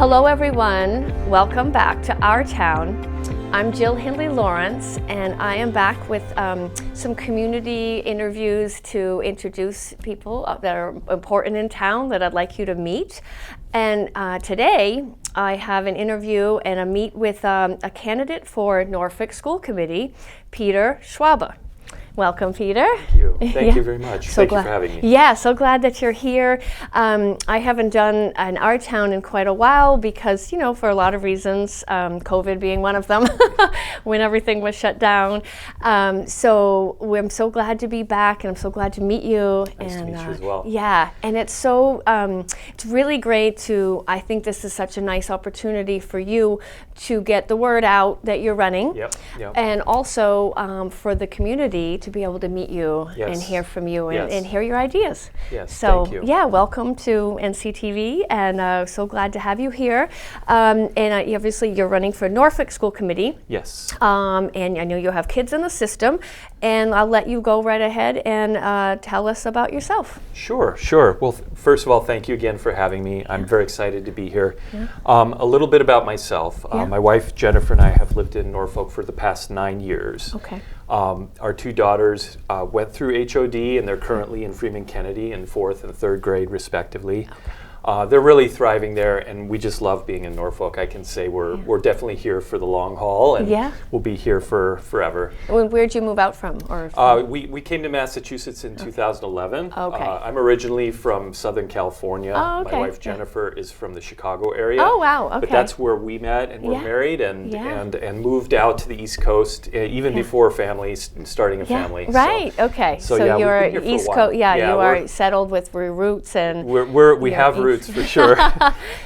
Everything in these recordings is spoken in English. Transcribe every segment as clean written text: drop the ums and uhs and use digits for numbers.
Hello everyone, welcome back to our town. I'm Jill Hindley Lawrence, and I am back with some community interviews to introduce people that are important in town that I'd like you to meet. And today I have an interview and a meet with a candidate for Norfolk School Committee, Peter Svalbe. Welcome, Peter. Thank you. Thank you very much. Thank you for having me. Yeah, so glad that you're here. I haven't done an Our Town in quite a while because, you know, for a lot of reasons, COVID being one of them, when everything was shut down. So I'm so glad to be back, and I'm so glad to meet you. Nice to meet you as well. Yeah, and it's so, it's really great to, I think this is such a nice opportunity for you to get the word out that you're running. Yep. And also for the community to be able to meet you and hear from you and hear your ideas. Yes, so, thank you. Yeah, welcome to NCTV, and so glad to have you here. And obviously you're running for Norfolk School Committee. Yes. And I know you have kids in the system, and I'll let you go right ahead and tell us about yourself. Sure. Well, first of all, thank you again for having me. I'm very excited to be here. Yeah. A little bit about myself. My wife, Jennifer, and I have lived in Norfolk for the past 9 years. Okay. Our two daughters went through HOD, and they're currently in Freeman Kennedy in 4th and 3rd grade, respectively. Okay. They're really thriving there, and we just love being in Norfolk. I can say we're definitely here for the long haul, and we'll be here for forever. Where'd you move out from? We came to Massachusetts in 2011. Okay. I'm originally from Southern California. Oh, okay. My wife Jennifer is from the Chicago area. Oh, wow. Okay. But that's where we met and were married, and moved out to the East Coast even before starting a family. Right. So, okay. So you're East Coast. Yeah, you are settled with roots, and we have roots for sure.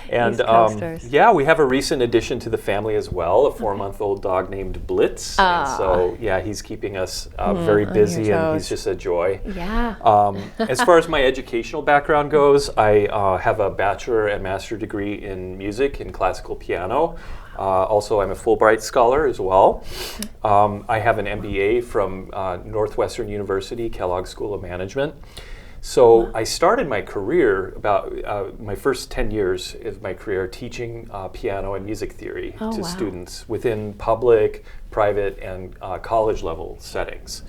And we have a recent addition to the family as well, a 4-month-old dog named Blitz. And so he's keeping us very busy, and he's just a joy. Yeah. As far as my educational background goes, I have a bachelor and master degree in music and classical piano. Also, I'm a Fulbright scholar as well. I have an MBA from Northwestern University, Kellogg School of Management. So I started my career about my first 10 years of my career teaching piano and music theory to students within public, private, and college level settings.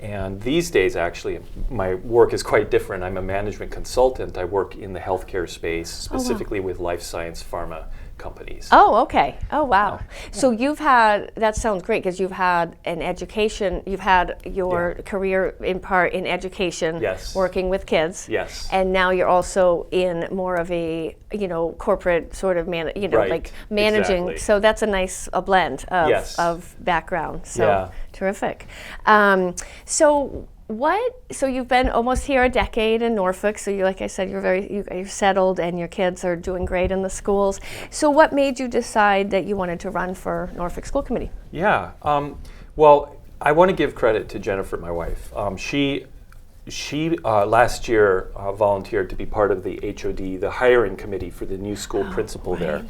And these days, actually, my work is quite different. I'm a management consultant. I work in the healthcare space, specifically with life science pharma companies. Oh, okay. Oh, wow. So that sounds great, because you've had an education, you've had your career in part in education, working with kids. Yes. And now you're also in more of a, corporate sort of, like managing. Exactly. So that's a nice blend of background. So terrific. So you've been almost here a decade in Norfolk. So like I said, you're settled, and your kids are doing great in the schools. So what made you decide that you wanted to run for Norfolk School Committee? Yeah. Well, I want to give credit to Jennifer, my wife. She last year volunteered to be part of the HOD, the hiring committee for the new school principal there.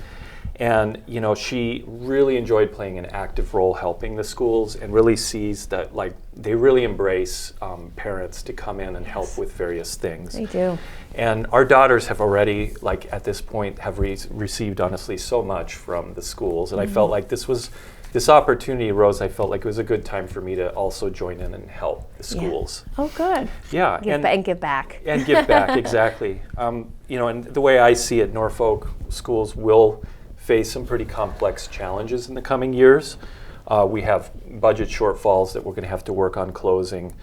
And she really enjoyed playing an active role helping the schools, and really sees that they really embrace parents to come in and help with various things. They do. And our daughters have already, at this point, have received honestly so much from the schools, and I felt like this opportunity arose. I felt like it was a good time for me to also join in and help the schools. Yeah. Oh, good. Yeah, and give back. And give back, exactly. And the way I see it, Norfolk schools will face some pretty complex challenges in the coming years. We have budget shortfalls that we're going to have to work on closing.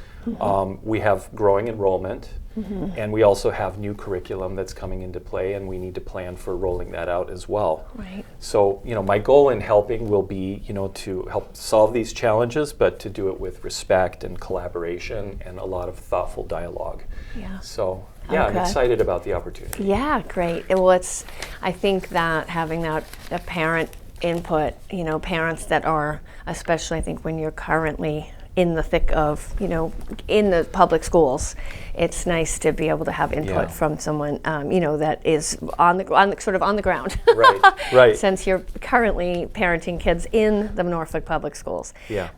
We have growing enrollment, and we also have new curriculum that's coming into play, and we need to plan for rolling that out as well. Right. So, my goal in helping will be, to help solve these challenges, but to do it with respect and collaboration and a lot of thoughtful dialogue. Yeah. So, I'm excited about the opportunity. Yeah, great. Well, I think that having that parent input, parents that are, especially I think when you're currently in the thick of, in the public schools, it's nice to be able to have input from someone, that is on the ground. Right. Since you're currently parenting kids in the Norfolk public schools. Yeah.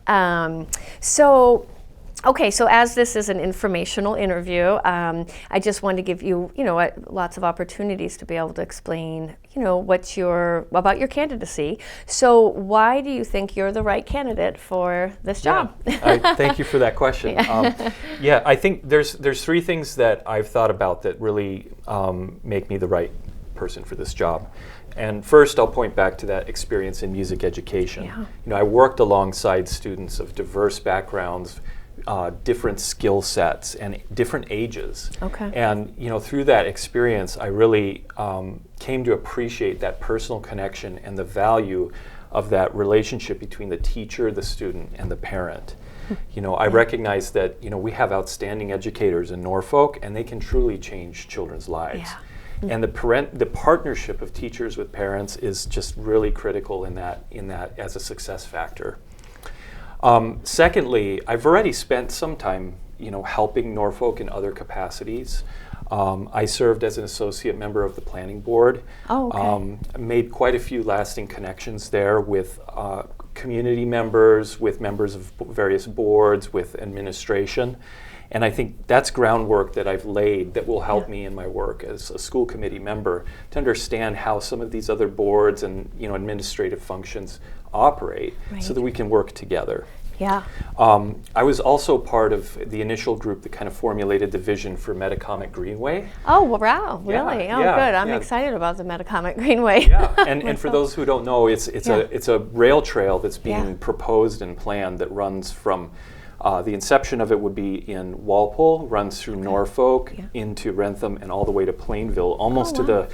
Okay, so as this is an informational interview, I just want to give you, lots of opportunities to be able to explain, about your candidacy. So why do you think you're the right candidate for this job? Thank you for that question. I think there's three things that I've thought about that really make me the right person for this job. And first, I'll point back to that experience in music education. Yeah. I worked alongside students of diverse backgrounds, different skill sets, and different ages. Okay. And through that experience, I really came to appreciate that personal connection and the value of that relationship between the teacher, the student, and the parent. I recognize that we have outstanding educators in Norfolk, and they can truly change children's lives. Yeah. And the partnership of teachers with parents is just really critical in that as a success factor. Secondly, I've already spent some time, helping Norfolk in other capacities. I served as an associate member of the planning board. Oh, okay. Made quite a few lasting connections there with community members, with members of various boards, with administration. And I think that's groundwork that I've laid that will help me in my work as a school committee member to understand how some of these other boards and administrative functions operate, so that we can work together. Yeah. I was also part of the initial group that kind of formulated the vision for Metacomet Greenway. Oh, wow, really? Yeah, Good. I'm excited about the Metacomet Greenway. Yeah, and for those who don't know, it's a rail trail that's being proposed and planned that runs from the inception of it would be in Walpole, runs through Norfolk, into Rentham, and all the way to Plainville, almost to the,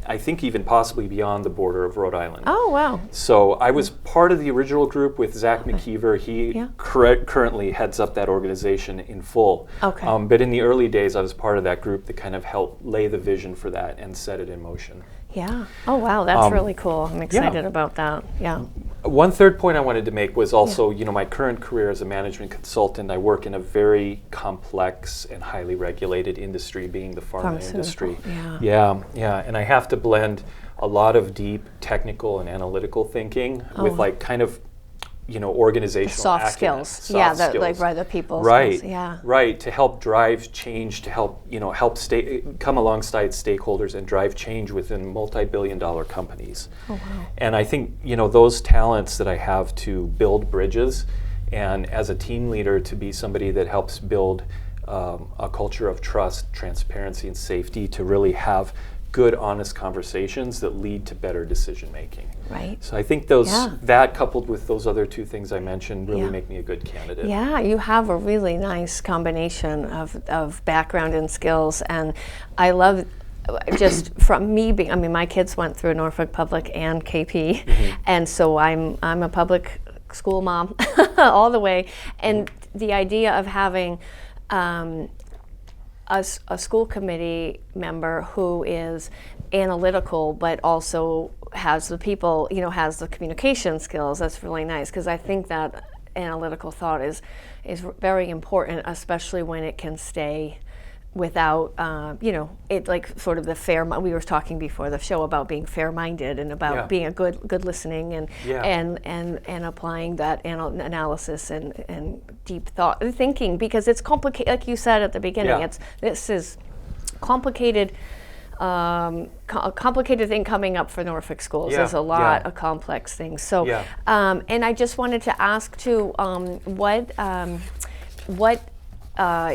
I think even possibly beyond the border of Rhode Island. Oh, wow. So I was part of the original group with Zach McKeever. He currently heads up that organization in full. Okay. But in the early days, I was part of that group that kind of helped lay the vision for that and set it in motion. Yeah. Oh, wow. That's really cool. I'm excited about that. Yeah. One third point I wanted to make was also, my current career as a management consultant. I work in a very complex and highly regulated industry, being the pharma industry. Yeah. And I have to blend a lot of deep technical and analytical thinking with organizational soft acumen, skills. The people right, skills. Yeah. Right, to help drive change, to help come alongside stakeholders and drive change within multi-billion-dollar companies. Oh, wow. And I think those talents that I have to build bridges, and as a team leader to be somebody that helps build a culture of trust, transparency, and safety, to really have good, honest conversations that lead to better decision making. Right. So I think that coupled with those other two things I mentioned really make me a good candidate. Yeah, you have a really nice combination of background and skills, and I love just from me being, my kids went through Norfolk Public and KP, and so I'm a public school mom all the way, and the idea of having a school committee member who is analytical but also has the people, has the communication skills, that's really nice, because I think that analytical thought is very important, especially when it can stay without, it like sort of the fair. We were talking before the show about being fair-minded and about being a good listening and applying that analysis and deep thought thinking, because it's complicated. Like you said at the beginning, this is complicated. A complicated thing coming up for Norfolk schools. There's a lot of complex things. So, and I just wanted to ask too, what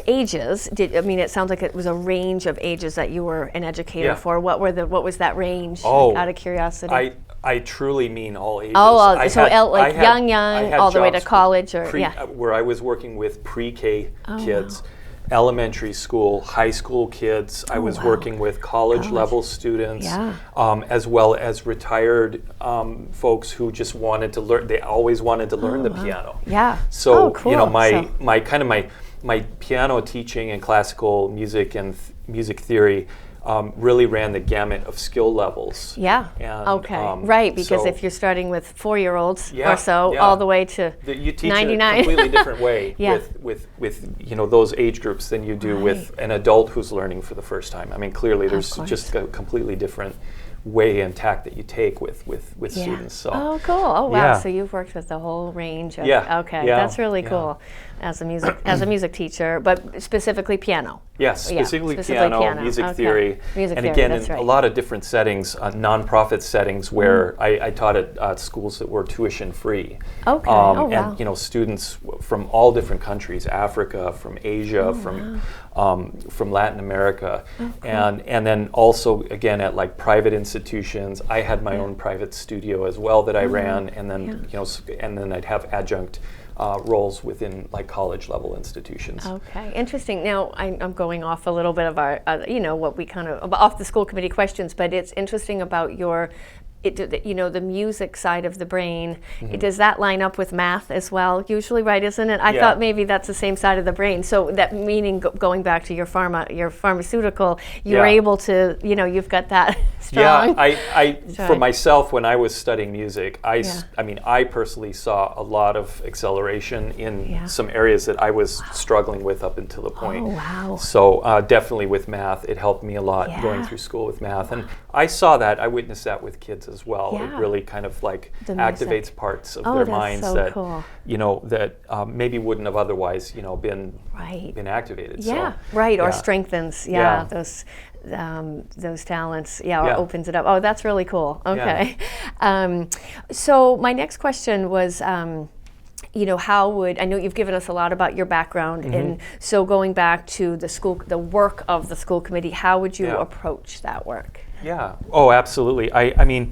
ages it sounds like it was a range of ages that you were an educator for. What was that range, out of curiosity? I truly mean all ages. Young, all the way to college, where I was working with pre-K kids, elementary school, high school kids. I was working with college level students, as well as retired folks who just wanted to learn. They always wanted to learn the piano. Yeah. So cool. My piano teaching and classical music and music theory really ran the gamut of skill levels. Yeah. And, right, because if you're starting with 4-year-olds or so, all the way to you teach 99. a completely different way with those age groups than you do with an adult who's learning for the first time. Clearly there's just a completely different way and tack that you take with students. So oh, cool. Oh, wow. Yeah. So you've worked with the whole range of, Yeah. okay, Yeah. that's really Yeah. cool as a music teacher, but specifically piano. Yes, Yeah, specifically specifically piano, music okay. theory, Music and theory, again, that's in right. a lot of different settings, nonprofit settings where I taught at schools that were tuition free. Okay. Oh, wow. And students from all different countries, Africa, from Asia, from Latin America, and then also again at like private institutions. I had my own private studio as well that I ran, and then and then I'd have adjunct roles within like college level institutions. Okay, interesting. Now I'm going off a little bit of our, what we kind of off the school committee questions, but it's interesting about your, the music side of the brain. Does that line up with math as well? Usually, right? Isn't it? I thought maybe that's the same side of the brain. So that meaning going back to your pharmaceutical, you're able to, you've got that strong. Yeah, I for myself, when I was studying music, I mean, I personally saw a lot of acceleration in some areas that I was struggling with up until the point. Oh, wow. So definitely with math, it helped me a lot going through school with math. And I saw that, I witnessed that with kids as well. Yeah. It really kind of like The music. activates parts of Oh, their that's minds so that, cool. that maybe wouldn't have otherwise, been activated. Yeah, So, right, or strengthens, those talents, or opens it up. Oh, that's really cool. Okay. So my next question was, how would, I know you've given us a lot about your background, and so going back to the work of the school committee, how would you approach that work? Yeah. Oh, absolutely. I mean,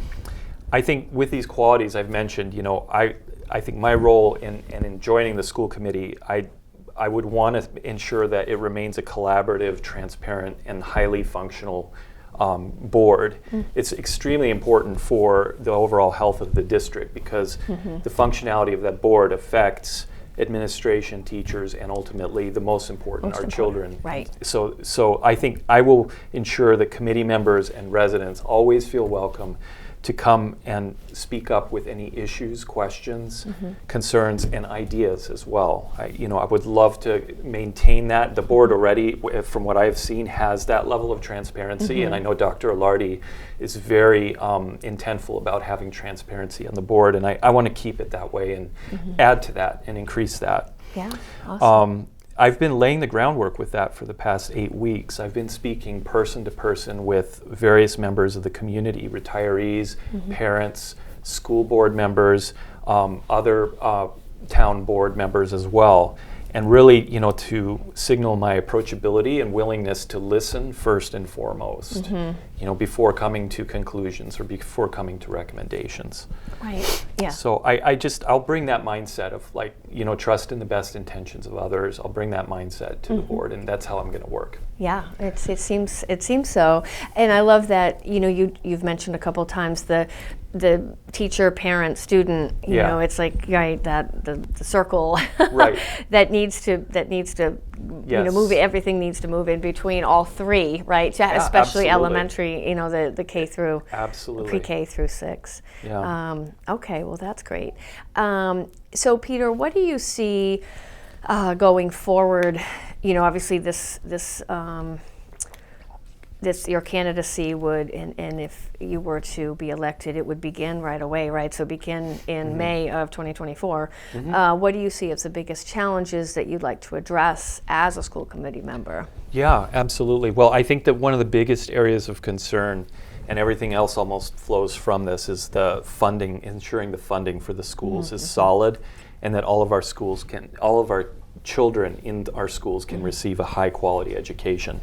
I think with these qualities I've mentioned, I think my role in joining the school committee, I would want to ensure that it remains a collaborative, transparent, and highly functional board. It's extremely important for the overall health of the district because the functionality of that board affects administration, teachers, and ultimately the most important, our children. Right. So I think I will ensure that committee members and residents always feel welcome to come and speak up with any issues, questions, concerns, and ideas as well. I would love to maintain that. The board already, from what I've seen, has that level of transparency, and I know Dr. Alardi is very intentful about having transparency on the board, and I want to keep it that way and add to that and increase that. Yeah, awesome. I've been laying the groundwork with that for the past 8 weeks. I've been speaking person to person with various members of the community, retirees, parents, school board members, other town board members as well. And really, to signal my approachability and willingness to listen first and foremost, before coming to conclusions or before coming to recommendations. Right, yeah. So I'll bring that mindset of trust in the best intentions of others. I'll bring that mindset to the board, and that's how I'm going to work. Yeah, it seems so, and I love that. You've mentioned a couple times the teacher, parent, student. It's like that the circle right. that needs to Yes. move. Everything needs to move in between all three, right? Especially absolutely. Elementary. The K through absolutely pre-K through 6. Yeah. Okay, well that's great. So Peter, what do you see going forward? Obviously this your candidacy would, and if you were to be elected, it would begin right away, right? So begin in May of 2024. What do you see as the biggest challenges that you'd like to address as a school committee member? Yeah, absolutely. Well, I think that one of the biggest areas of concern, and everything else almost flows from this, is the funding, ensuring the funding for the schools is solid, and that all of our children in our schools can receive a high quality education.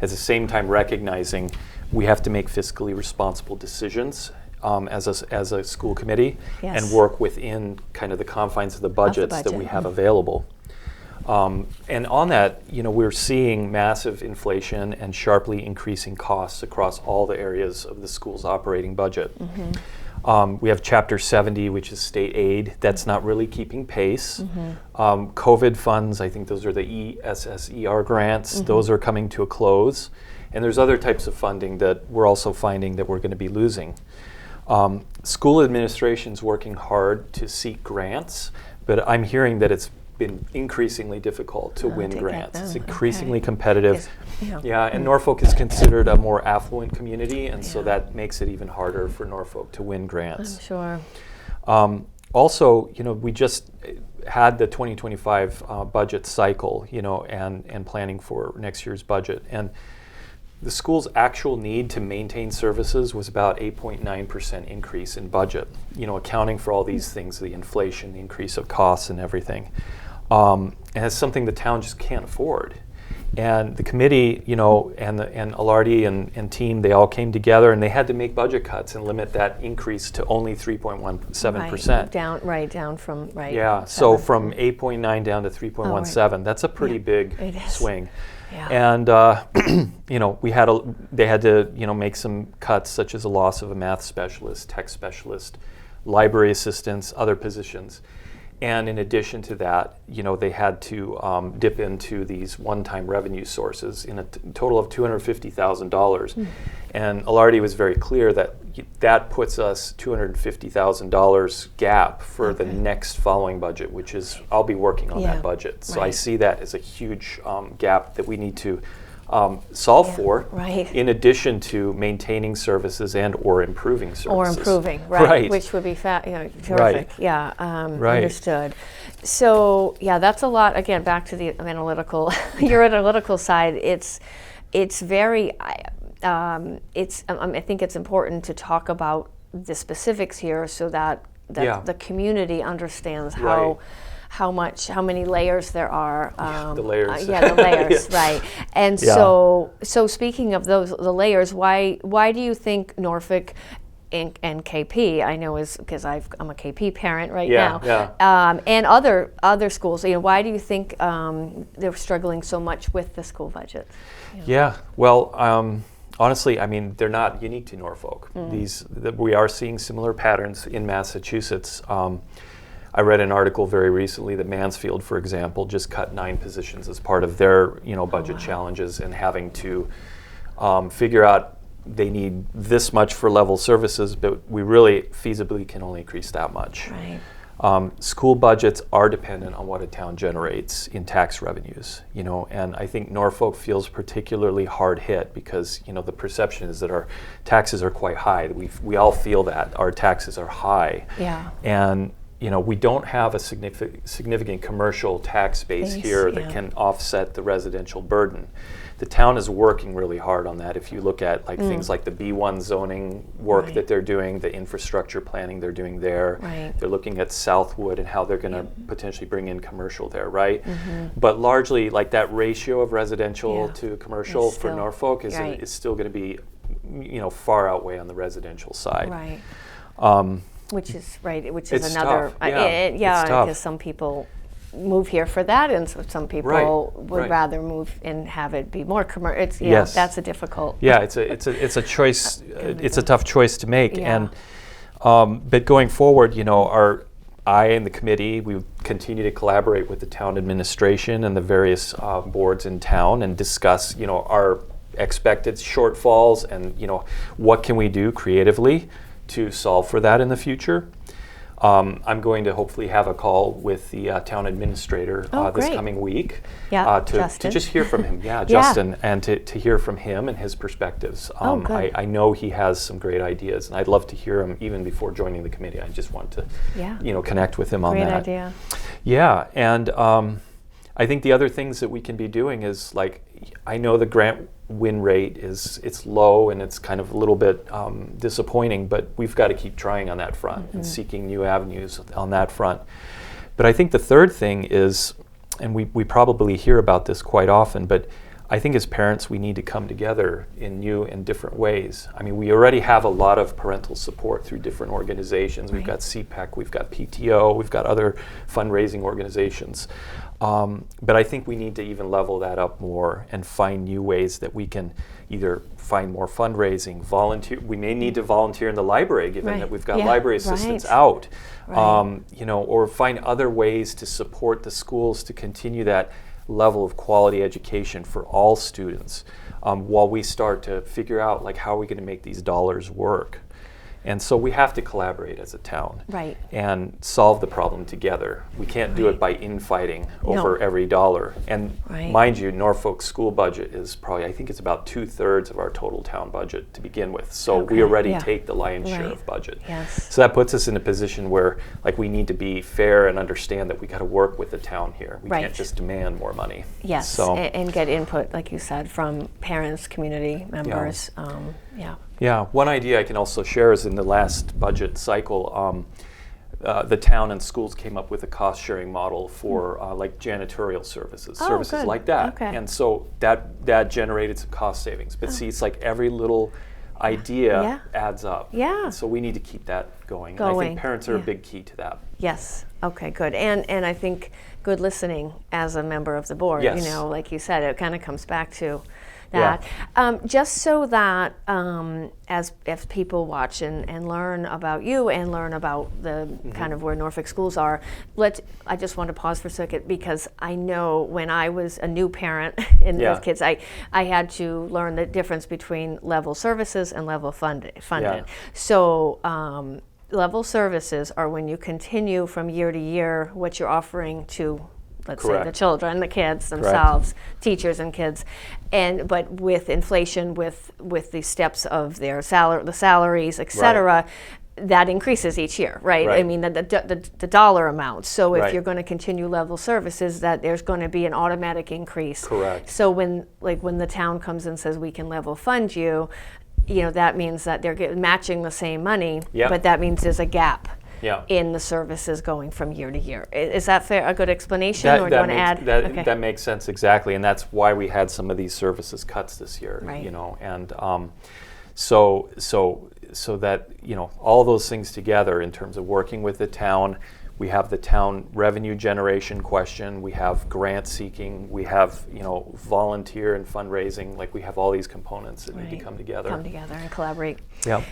At the same time, recognizing we have to make fiscally responsible decisions as a school committee, and work within kind of the confines of the budgets that we have available. And on that, we're seeing massive inflation and sharply increasing costs across all the areas of the school's operating budget. We have Chapter 70, which is state aid. That's not really keeping pace. COVID funds, I think those are the ESSER grants. Those are coming to a close. And there's other types of funding that we're also finding that we're going to be losing. School administration's working hard to seek grants, but I'm hearing that it's been increasingly difficult to win to get grants. It's them. increasingly Okay. competitive. Yeah. Yeah, and Norfolk is considered a more affluent community, and so Yeah. that makes it even harder for Norfolk to win I'm grants. sure. Also, we just had the 2025 budget cycle, and planning for next year's budget. And the school's actual need to maintain services was about 8.9% increase in budget, accounting for all these things, the inflation, the increase of costs and everything. And it's something the town just can't afford. And the committee, and Alardi and team, they all came together and they had to make budget cuts and limit that increase to only 3.17%. Down from, right. Yeah, so 7. from 8.9 down to 3.17. That's a pretty big It is. swing. Yeah. And they had to make some cuts, such as a loss of a math specialist, tech specialist, library assistants, other positions. And in addition to that, they had to dip into these one-time revenue sources in a total of $250,000. And Alardi was very clear that that puts us $250,000 gap for the next following budget, which is, I'll be working on that budget. So I see that as a huge gap that we need to solve for, in addition to maintaining services and or improving services. Right. Which would be terrific. Right. Yeah, Right. understood. So yeah, that's a lot. Again, back to the analytical, your analytical side. It's very. I think it's important to talk about the specifics here so that the community understands how many layers there are. The layers. The layers, right. And so speaking of the layers, why do you think Norfolk and KP, I know is because I'm a KP parent now, and other schools, why do you think they're struggling so much with the school budget? Yeah, well, honestly, they're not unique to Norfolk. We are seeing similar patterns in Massachusetts. I read an article very recently that Mansfield, for example, just cut 9 positions as part of their budget challenges and having to figure out they need this much for level services, but we really feasibly can only increase that much. Right. School budgets are dependent on what a town generates in tax revenues, and I think Norfolk feels particularly hard hit because, the perception is that our taxes are quite high. We all feel that our taxes are high. Yeah. And we don't have a significant commercial tax base here that can offset the residential burden. The town is working really hard on that. If you look at things like the B1 zoning work that they're doing, the infrastructure planning they're doing there, they're looking at Southwood and how they're going to potentially bring in commercial there, right? But largely, that ratio of residential to commercial for Norfolk is still going to be, far outweigh on the residential side. Right. Which is another. Tough. Because some people move here for that, and so some people would rather move and have it be more commercial. It's that's a difficult. Yeah, it's a choice. It's a tough choice to make, and but going forward, I and the committee, we continue to collaborate with the town administration and the various boards in town and discuss, our expected shortfalls and what can we do creatively to solve for that in the future. I'm going to hopefully have a call with the town administrator this coming week to just hear from him. Justin, and to hear from him and his perspectives. I know he has some great ideas, and I'd love to hear him even before joining the committee. I just want to connect with him on that. Great idea. Yeah, and I think the other things that we can be doing is I know the grant win rate it's low and it's kind of a little bit disappointing, but we've got to keep trying on that front and seeking new avenues on that front. But I think the third thing is, and we probably hear about this quite often, but I think as parents we need to come together in new and different ways. We already have a lot of parental support through different organizations. We've got CPEC, we've got PTO, we've got other fundraising organizations. But I think we need to even level that up more and find new ways that we can either find more fundraising, volunteer. We may need to volunteer in the library, given that we've got library assistants out, or find other ways to support the schools to continue that level of quality education for all students, while we start to figure out how are we going to make these dollars work. And so we have to collaborate as a town Right. and solve the problem together. We can't do it by infighting over every dollar. And mind you, Norfolk's school budget is probably, I think it's about 2/3 of our total town budget to begin with. So we already take the lion's share of budget. Yes. So that puts us in a position where like we need to be fair and understand that we got to work with the town here. We can't just demand more money. Yes, So, and get input, like you said, from parents, community members. Yeah, one idea I can also share is in the last budget cycle, the town and schools came up with a cost-sharing model for like janitorial services, services good. like that. Okay. And so that generated some cost savings. But see, it's like every little idea adds up. Yeah. And so we need to keep that going. And I think parents are a big key to that. Yes. Okay, good. And I think good listening as a member of the board. Yes. You know, like you said, it kind of comes back to that. Just so that as if people watch and learn about you and learn about the kind of where Norfolk schools are, I just want to pause for a second because I know when I was a new parent and with kids, I had to learn the difference between level services and level funded. So level services are when you continue from year to year what you're offering to, let's say, the children, the kids themselves, teachers and kids, but with inflation, with the steps of their the salaries, etc., that increases each year, right? I mean, the dollar amount. So if you're going to continue level services, that there's going to be an automatic increase. Correct. So when the town comes and says we can level fund you, you know, that means that they're matching the same money, but that means there's a gap in the services going from year to year. Is that fair? A good explanation, or do you want to add? That makes sense exactly, and that's why we had some of these services cuts this year. You know, and so that, you know, all those things together in terms of working with the town. We have the town revenue generation question, we have grant seeking, we have, you know, volunteer and fundraising, like we have all these components that need to come together. Come together and collaborate. Yeah.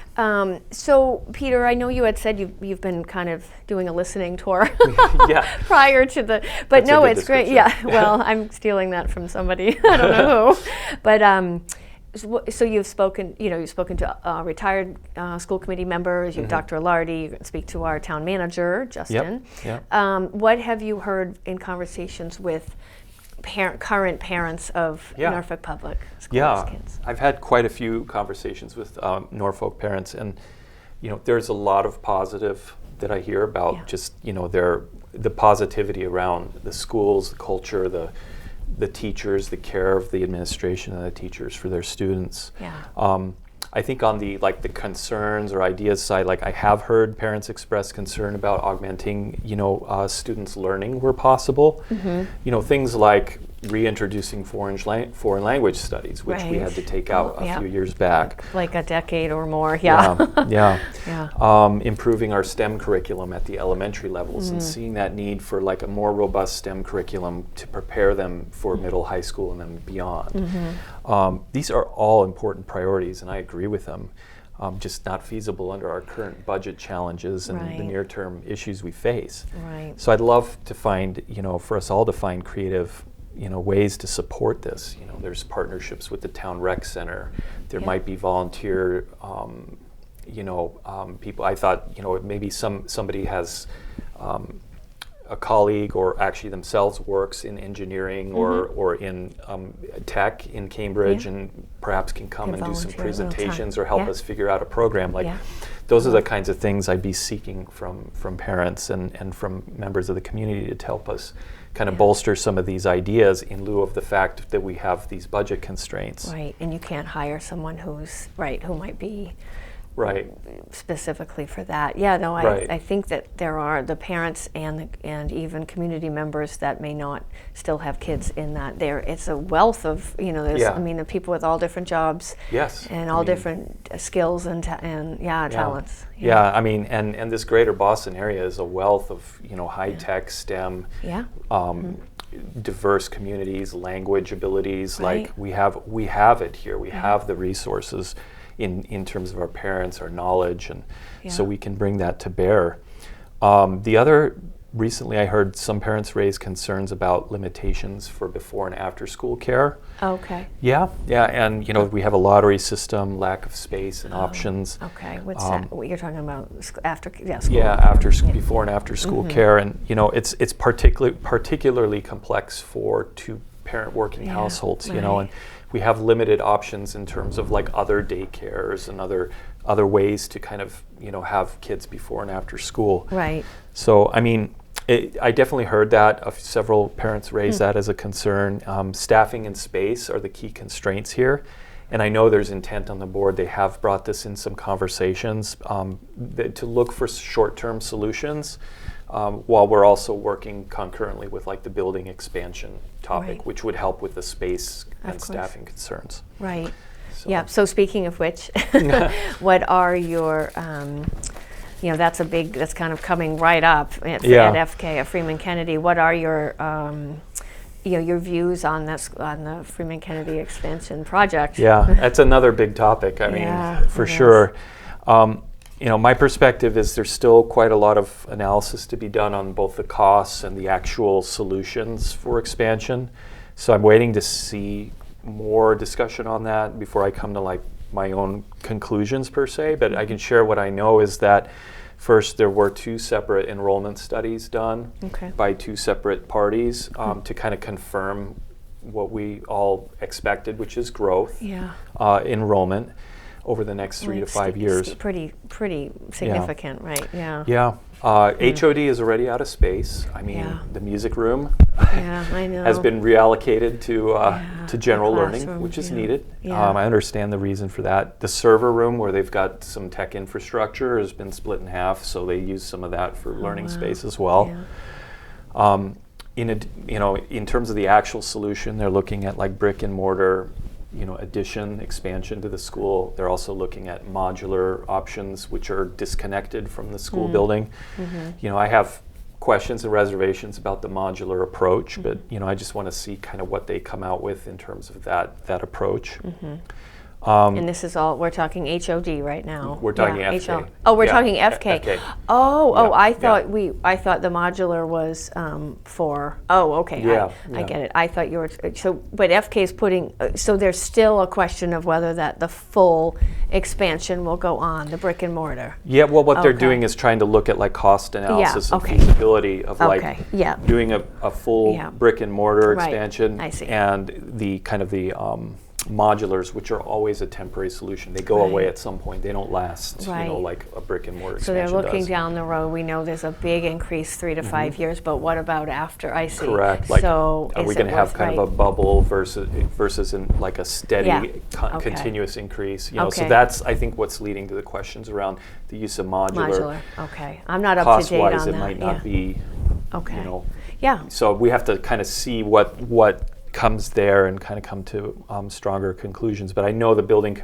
So Peter, I know you had said you've been kind of doing a listening tour prior to the, but That's no, a good it's great. Yeah, well, I'm stealing that from somebody, I don't know who, but so you've spoken to retired school committee members. You've Dr. Alardi. You can speak to our town manager, Justin. What have you heard in conversations with current parents of Norfolk Public Schools kids? I've had quite a few conversations with Norfolk parents, and you know, there's a lot of positive that I hear about. Just, you know, the positivity around the schools, the culture, the teachers, the care of the administration and the teachers for their students. I think on the concerns or ideas side, like I have heard parents express concern about augmenting, you know, students' learning where possible. You know, things like reintroducing foreign language studies, which we had to take out a few years back. Like a decade or more, Improving our STEM curriculum at the elementary levels and seeing that need for like a more robust STEM curriculum to prepare them for middle, high school, and then beyond. These are all important priorities, and I agree with them. Just not feasible under our current budget challenges and the near-term issues we face. So I'd love to find, you know, for us all to find creative, you know, ways to support this. You know, there's partnerships with the town rec center. There might be volunteer, people. I thought, you know, maybe somebody has a colleague or actually themselves works in engineering or in tech in Cambridge and perhaps can come and do some presentations or help us figure out a program. Like those are the kinds of things I'd be seeking from parents and from members of the community to help us kind of bolster some of these ideas in lieu of the fact that we have these budget constraints. Right, and you can't hire someone who might be specifically for that. I think that there are the parents and even community members that may not still have kids in that. It's a wealth of, you know, there's I mean, the people with all different jobs and all different skills and talents. I mean, and this greater Boston area is a wealth of, you know, high-tech STEM diverse communities, language abilities. Like we have it here. We have the resources in terms of our parents, our knowledge, and so we can bring that to bear. The other recently I heard some parents raise concerns about limitations for before and after school care. Okay. Yeah, and we have a lottery system, lack of space and options. Okay, what's that? What you're talking about after school? Yeah, before and after school care, and it's particularly complex for two-parent working households. And we have limited options in terms of like other daycares and other ways to kind of have kids before and after school. Right. So I mean, I definitely heard that. Several parents raised that as a concern. Staffing and space are the key constraints here. And I know there's intent on the board. They have brought this in some conversations to look for short-term solutions while we're also working concurrently with like the building expansion topic, which would help with the space and staffing concerns. Right. So. Yeah. So speaking of which, what are your that's kind of coming right up at FK, at Freeman Kennedy. What are your your views on the Freeman Kennedy expansion project? Yeah, that's another big topic. I mean, for sure. My perspective is there's still quite a lot of analysis to be done on both the costs and the actual solutions for expansion. So I'm waiting to see more discussion on that before I come to like my own conclusions per se. But I can share what I know is that first, there were 2 separate enrollment studies done by 2 separate parties to kind of confirm what we all expected, which is growth, enrollment over the next 3 to 5 years. Pretty significant, right? Yeah. Yeah. HOD is already out of space. I mean, the music room I know. has been reallocated to general learning, which is needed. I understand the reason for that. The server room, where they've got some tech infrastructure, has been split in half, so they use some of that for learning space as well. In terms of the actual solution, they're looking at like brick and mortar, addition, expansion to the school. They're also looking at modular options, which are disconnected from the school building. I have questions and reservations about the modular approach, but I just want to see kind of what they come out with in terms of that approach. And this is all, we're talking HOD right now. We're talking FK. Oh, we're talking FK. FK. I thought the modular was for, okay. I get it. I thought you were, but FK is putting, so there's still a question of whether the full expansion will go on, the brick and mortar. Yeah, well, what they're doing is trying to look at like cost analysis and feasibility of doing a full brick and mortar expansion and the kind of the modulars, which are always a temporary solution. They go away at some point. They don't last, like a brick and mortar expansion does. So they're looking down the road. We know there's a big increase 3 to 5 years, but what about after? I see. Correct. Like, are we going to have kind of a bubble versus in like a steady, continuous increase? So that's, I think, what's leading to the questions around the use of modular. Okay. I'm not up to date on that. Cost-wise, it might not be. Okay. So we have to kind of see what comes there and kind of come to stronger conclusions. But I know the building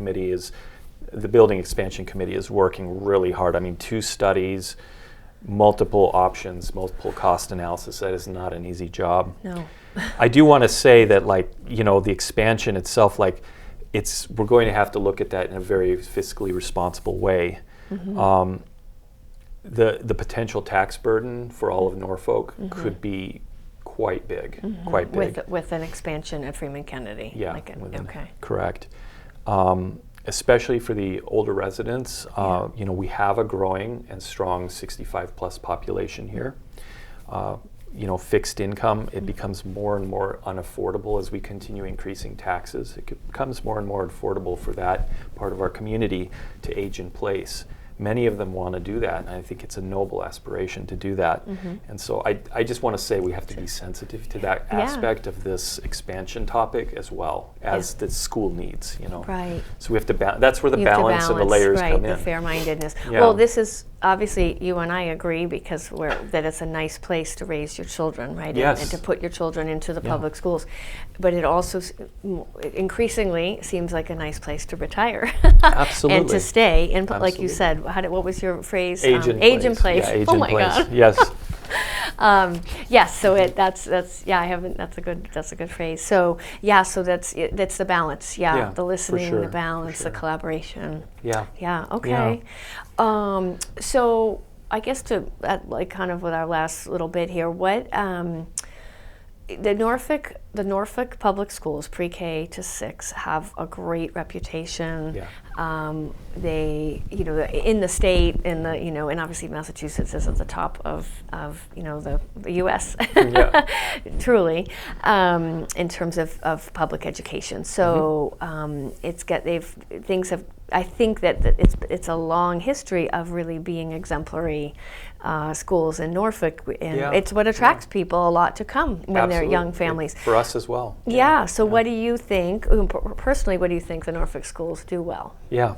expansion committee is working really hard. I mean, 2 studies, multiple options, multiple cost analysis. That is not an easy job. No. I do want to say that, the expansion itself, we're going to have to look at that in a very fiscally responsible way. The potential tax burden for all of Norfolk could be quite big, quite big. With an expansion at Freeman Kennedy. Yeah, correct. Especially for the older residents, we have a growing and strong 65 plus population here. Fixed income, it becomes more and more unaffordable as we continue increasing taxes. It becomes more and more affordable for that part of our community to age in place. Many of them want to do that, and I think it's a noble aspiration to do that. And so I just want to say we have to be sensitive to that aspect of this expansion topic as well as the school needs, Right. So we have to that's where the balance and the layers come in. The fair-mindedness. Well, this is obviously, you and I agree, because that it's a nice place to raise your children, right? Yes. And to put your children into the public schools. But it also increasingly seems like a nice place to retire. Absolutely. And to stay. And like you said, what was your phrase? Age in place. Yeah, age oh in my place. God. Yes. Yes, so that's I haven't. That's a good phrase. So that's the balance. Yeah, the listening, the balance, the collaboration. Yeah. Yeah. Okay. So I guess like kind of with our last little bit here, what the Norfolk public schools, pre-K to 6, have a great reputation. Yeah. They, in the state, and obviously Massachusetts is at the top of the U.S. Yeah. Truly, in terms of public education. So I think that it's a long history of really being exemplary schools in Norfolk, and it's what attracts people a lot to come when they're young families. For us as well. Yeah. So what do you think, personally, what do you think the Norfolk schools do well? Yeah.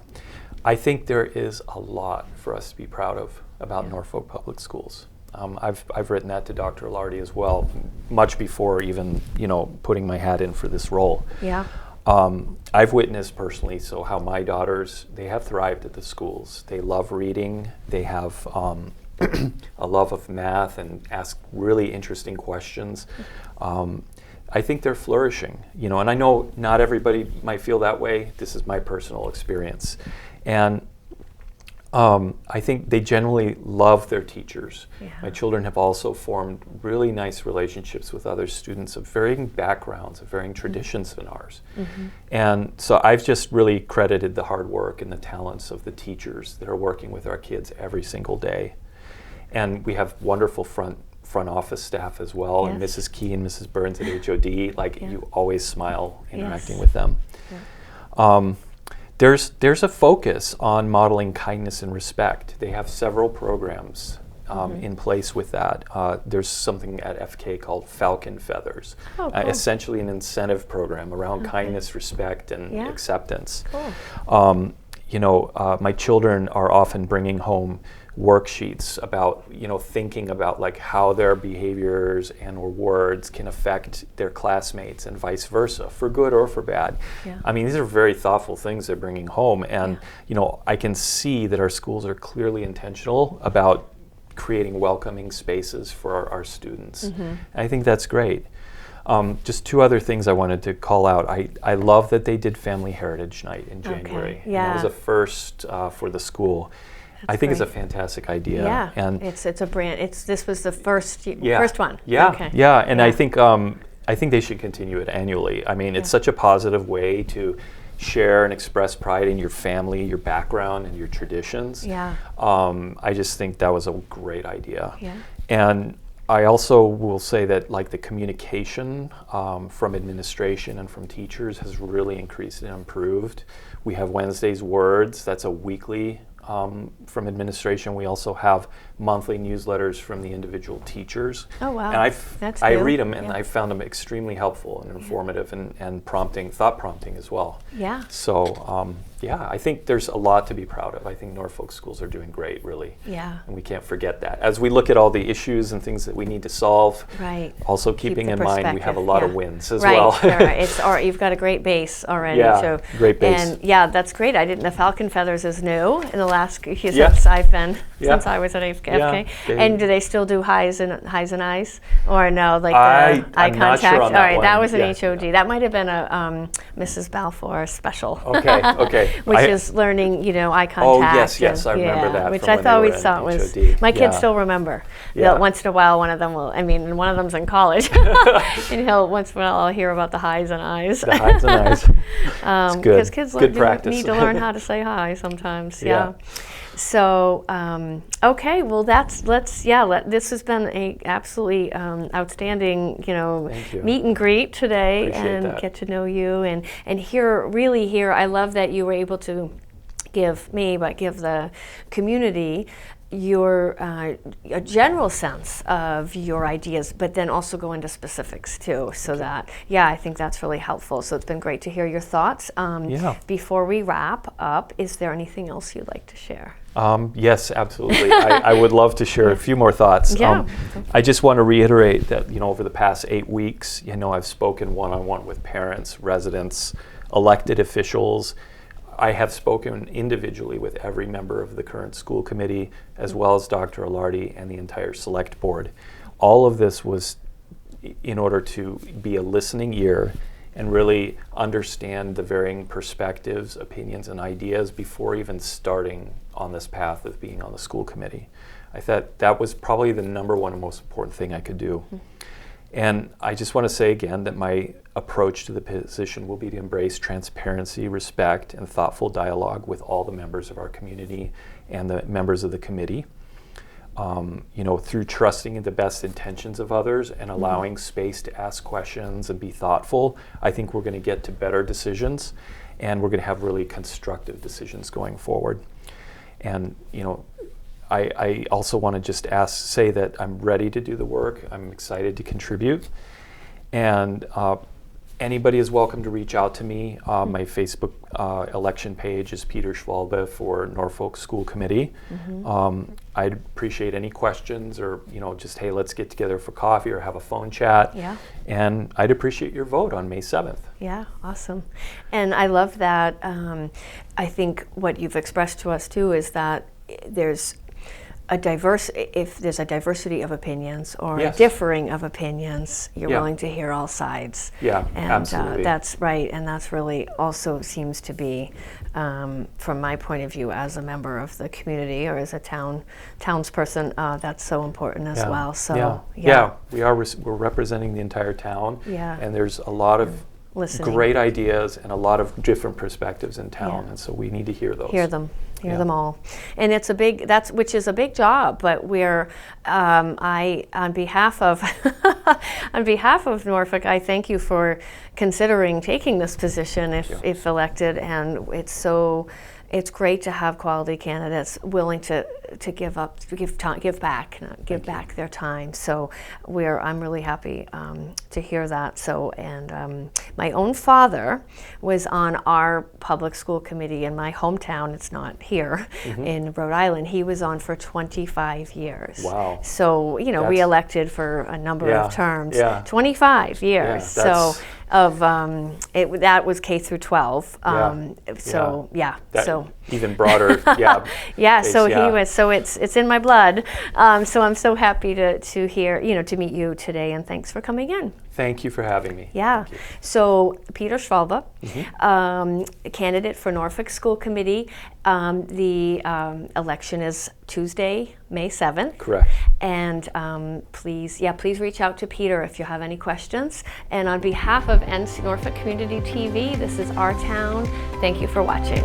I think there is a lot for us to be proud of about Norfolk Public Schools. I've written that to Dr. Ilardi as well, much before even putting my hat in for this role. Yeah. I've witnessed personally how my daughters, they have thrived at the schools. They love reading. They have a love of math and ask really interesting questions. I think they're flourishing, and I know not everybody might feel that way. This is my personal experience. And I think they generally love their teachers. Yeah. My children have also formed really nice relationships with other students of varying backgrounds, of varying traditions than ours. Mm-hmm. And so I've just really credited the hard work and the talents of the teachers that are working with our kids every single day. And we have wonderful front office staff as well, and Mrs. Key and Mrs. Burns at HOD, you always smile interacting with them. Yeah. There's a focus on modeling kindness and respect. They have several programs in place with that. There's something at FK called Falcon Feathers, cool. Essentially an incentive program around kindness, respect, and acceptance. Cool. My children are often bringing home worksheets about thinking about how their behaviors and or words can affect their classmates and vice versa, for good or for bad. Yeah. I mean, these are very thoughtful things they're bringing home, and I can see that our schools are clearly intentional about creating welcoming spaces for our students. Mm-hmm. I think that's great. Just 2 other things I wanted to call out. I love that they did Family Heritage Night in January. Okay. Yeah. That was a first for the school. I think it's a fantastic idea. Yeah, and it's a brand. This was the first one. Yeah, okay. Yeah, and I think they should continue it annually. I mean, it's such a positive way to share and express pride in your family, your background, and your traditions. Yeah. I just think that was a great idea. Yeah. And I also will say that the communication from administration and from teachers has really increased and improved. We have Wednesday's Words. That's a weekly from administration. We also have monthly newsletters from the individual teachers. Oh wow! And I read them, and I found them extremely helpful and informative, and thought prompting as well. Yeah. So I think there's a lot to be proud of. I think Norfolk schools are doing great, really. Yeah. And we can't forget that as we look at all the issues and things that we need to solve. Right. Also keeping in mind we have a lot of wins as well. Right. You've got a great base already. Yeah. So, great base. And that's great. The Falcon Feathers is new in the last since I've been since I was at FK. And do they still do highs and eyes, or no? I'm eye not contact. sure on that All right, one. that was an HOD. That might have been a Mrs. Balfour special. Okay. Which is learning, eye contact. Oh yes, I remember that. Which I always thought was my kids still remember. Yeah. Once in a while, one of them will. And one of them's in college, and once in a while I'll hear about the highs and eyes. The highs and eyes. It's good. Because kids practice. need to learn how to say hi sometimes. Yeah. So okay, well this has been a absolutely outstanding meet and greet today. Appreciate and that. Get to know you and hear. I love that you were able to give the community your a general sense of your ideas, but then also go into specifics too. So that I think that's really helpful. So it's been great to hear your thoughts. Before we wrap up, is there anything else you'd like to share? Yes, absolutely. I would love to share a few more thoughts. Yeah. I just want to reiterate that over the past 8 weeks, I've spoken one-on-one with parents, residents, elected officials. I have spoken individually with every member of the current school committee, as well as Dr. Ilardi and the entire select board. All of this was in order to be a listening ear and really understand the varying perspectives, opinions, and ideas before even starting on this path of being on the school committee. I thought that was probably the number one and most important thing I could do. And I just want to say again that my approach to the position will be to embrace transparency, respect, and thoughtful dialogue with all the members of our community and the members of the committee. Through trusting in the best intentions of others and allowing space to ask questions and be thoughtful, I think we're going to get to better decisions, and we're going to have really constructive decisions going forward. And I also want to just say that I'm ready to do the work. I'm excited to contribute, and anybody is welcome to reach out to me. My Facebook election page is Peter Svalbe for Norfolk School Committee. I'd appreciate any questions, or just, hey, let's get together for coffee or have a phone chat. Yeah. And I'd appreciate your vote on May 7th. Yeah, awesome. And I love that. I think what you've expressed to us too is that there's if there's a diversity of opinions or Yes. a differing of opinions, you're Yeah. willing to hear all sides. Yeah, and absolutely. That's right, and that's really also seems to be, from my point of view as a member of the community or as a townsperson, that's so important as well. So we're representing the entire town. Yeah. And there's a lot of Listening. great ideas and a lot of different perspectives in town, Yeah. and so we need to hear those. Hear them Yeah. all, and it's which is a big job. But we're on behalf of on behalf of Norfolk, I thank you for considering taking this position if elected, and it's great to have quality candidates willing to give back their time. So I'm really happy to hear that. So, and my own father was on our public school committee in my hometown. It's not here in Rhode Island. He was on for 25 years. Wow. So re-elected for a number of terms. Yeah. 25 years. Yeah, that was K through 12. Even broader. He was. So it's in my blood. So I'm so happy to hear, to meet you today, and thanks for coming in. Thank you for having me. Yeah. Thank you. So Peter Svalbe, candidate for Norfolk School Committee. The election is Tuesday, May 7th. Correct. And please reach out to Peter if you have any questions. And on behalf of NC Norfolk Community TV, this is Our Town. Thank you for watching.